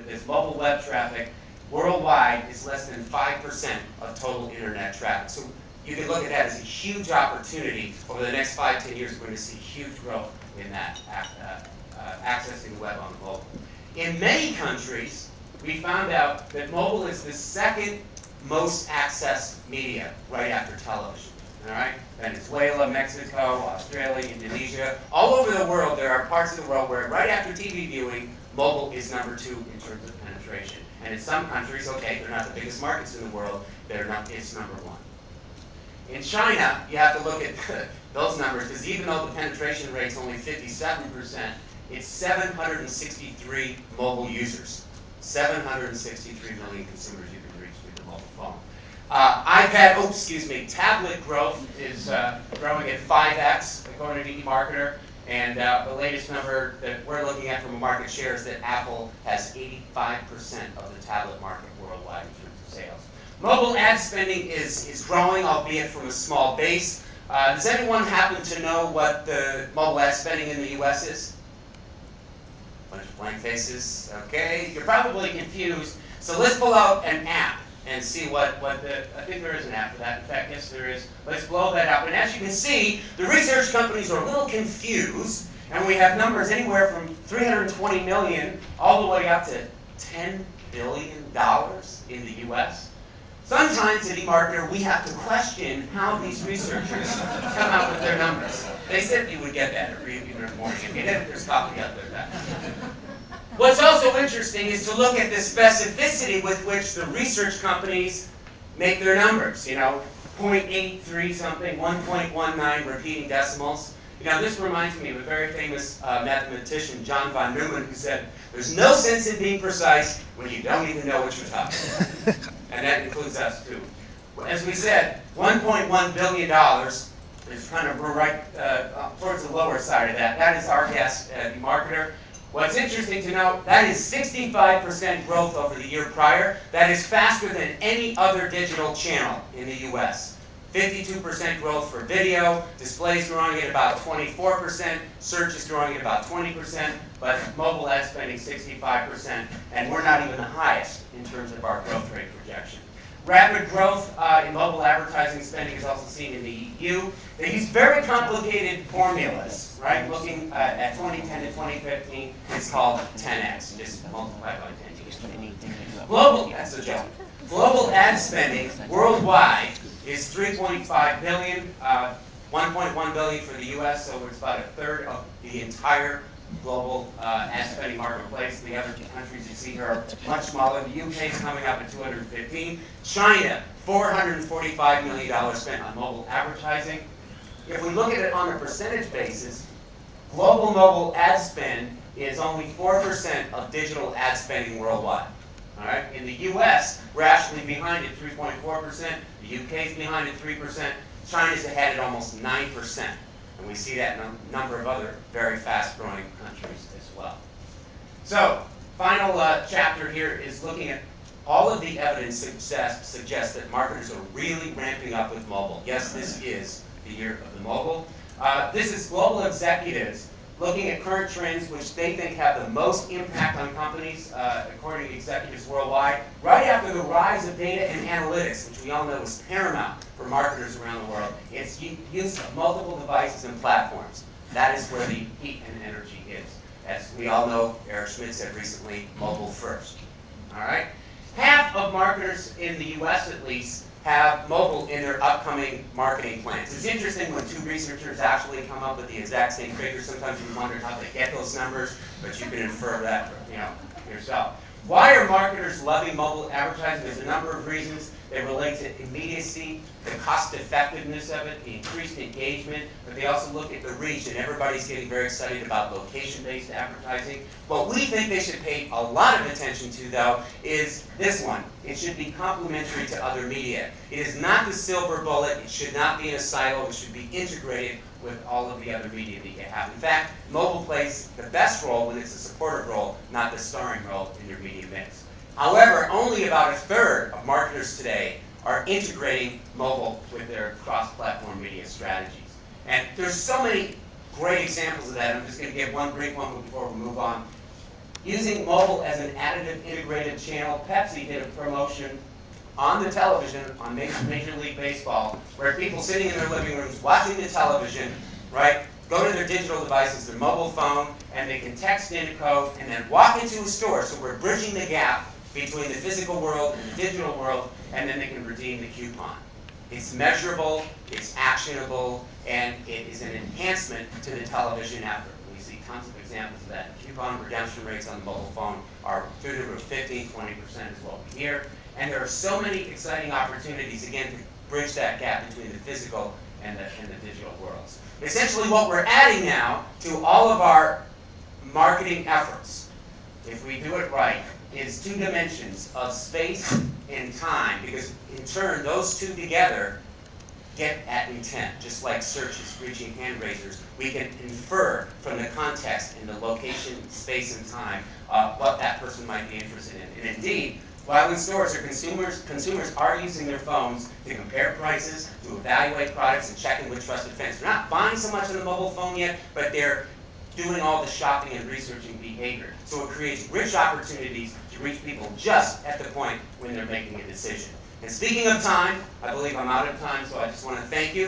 this mobile web traffic worldwide is less than 5% of total internet traffic. So you can look at that as a huge opportunity. Over the next 5–10 years, we're going to see huge growth in that accessing the web on the mobile. In many countries, we found out that mobile is the second most accessed media right after television. All right? Venezuela, Mexico, Australia, Indonesia, all over the world, there are parts of the world where right after TV viewing, mobile is number 2 in terms of penetration. And in some countries, okay, they're not the biggest markets in the world, it's number 1. In China, you have to look at those numbers, because even though the penetration rate is only 57%, it's 763 mobile users. 763 million consumers you can reach with the mobile phone. Tablet growth is growing at 5x, according to eMarketer, and the latest number that we're looking at from a market share is that Apple has 85% of the tablet market worldwide in terms of sales. Mobile ad spending is growing, albeit from a small base. Does anyone happen to know what the mobile ad spending in the U.S. is? Bunch of blank faces. Okay, you're probably confused. So let's pull out an app and see I think there is an app for that. In fact, yes, there is. Let's blow that up. And as you can see, the research companies are a little confused, and we have numbers anywhere from 320 million all the way up to $10 billion in the U.S. Sometimes at eMarketer, we have to question how these researchers come out with their numbers. They said you would get that at Read in the morning. If you didn't, there's coffee out there. What's also interesting is to look at the specificity with which the research companies make their numbers. 0.83 something, 1.19 repeating decimals. This reminds me of a very famous mathematician, John von Neumann, who said, "There's no sense in being precise when you don't even know what you're talking about." And that includes us too. As we said, $1.1 billion is kind of right towards the lower side of that. That is our guess at eMarketer. What's interesting to note, that is 65% growth over the year prior. That is faster than any other digital channel in the U.S. 52% growth for video, displays growing at about 24%, search is growing at about 20%, but mobile ad spending 65%, and we're not even the highest in terms of our growth rate projection. Rapid growth in mobile advertising spending is also seen in the EU. They use very complicated formulas, right? Looking at 2010 to 2015, it's called 10x. Just multiply by 10. That's a joke. Global ad spending worldwide is $3.5 billion, $1.1 billion for the U.S., so it's about a third of the entire global ad spending marketplace. The other countries you see here are much smaller. The UK is coming up at 215. China, $445 million spent on mobile advertising. If we look at it on a percentage basis, global mobile ad spend is only 4% of digital ad spending worldwide. All right? In the US, we're actually behind at 3.4%. The UK is behind at 3%. China's ahead at almost 9%. And we see that in a number of other very fast-growing countries as well. So, final chapter here is looking at all of the evidence suggests that marketers are really ramping up with mobile. Yes, this is the year of the mobile. This is global executives looking at current trends which they think have the most impact on companies, according to executives worldwide, right after the rise of data and analytics, which we all know is paramount for marketers around the world. It's use of multiple devices and platforms. That is where the heat and energy is. As we all know, Eric Schmidt said recently, mobile first. All right? Half of marketers in the US, at least, have mobile in their upcoming marketing plans. It's interesting when two researchers actually come up with the exact same figures. Sometimes you wonder how they get those numbers, but you can infer that yourself. Why are marketers loving mobile advertising? There's a number of reasons. They relate to immediacy, the cost effectiveness of it, the increased engagement, but they also look at the reach, and everybody's getting very excited about location-based advertising. What we think they should pay a lot of attention to, though, is this one. It should be complementary to other media. It is not the silver bullet. It should not be in a silo. It should be integrated with all of the other media that you have. In fact, mobile plays the best role when it's a supportive role, not the starring role in your media mix. However, only about a third of marketers today are integrating mobile with their cross-platform media strategies. And there's so many great examples of that. I'm just going to give one brief one before we move on. Using mobile as an additive integrated channel, Pepsi did a promotion on the television on Major League Baseball, where people sitting in their living rooms watching the television, right, go to their digital devices, their mobile phone, and they can text in a code and then walk into a store. So we're bridging the gap between the physical world and the digital world, and then they can redeem the coupon. It's measurable, it's actionable, and it is an enhancement to the television effort. We see tons of examples of that. Coupon redemption rates on the mobile phone are through the roof. 15, 20% is what we hear. And there are so many exciting opportunities, again, to bridge that gap between the physical and the digital worlds. Essentially what we're adding now to all of our marketing efforts, if we do it right, is 2 dimensions of space and time, because in turn those two together get at intent. Just like search is reaching hand raisers, we can infer from the context and the location, space, and time what that person might be interested in. And indeed, while in stores, consumers are using their phones to compare prices, to evaluate products, and checking with trusted friends. They're not buying so much on the mobile phone yet, but they're doing all the shopping and researching behavior. So it creates rich opportunities to reach people just at the point when they're making a decision. And speaking of time, I believe I'm out of time, so I just want to thank you.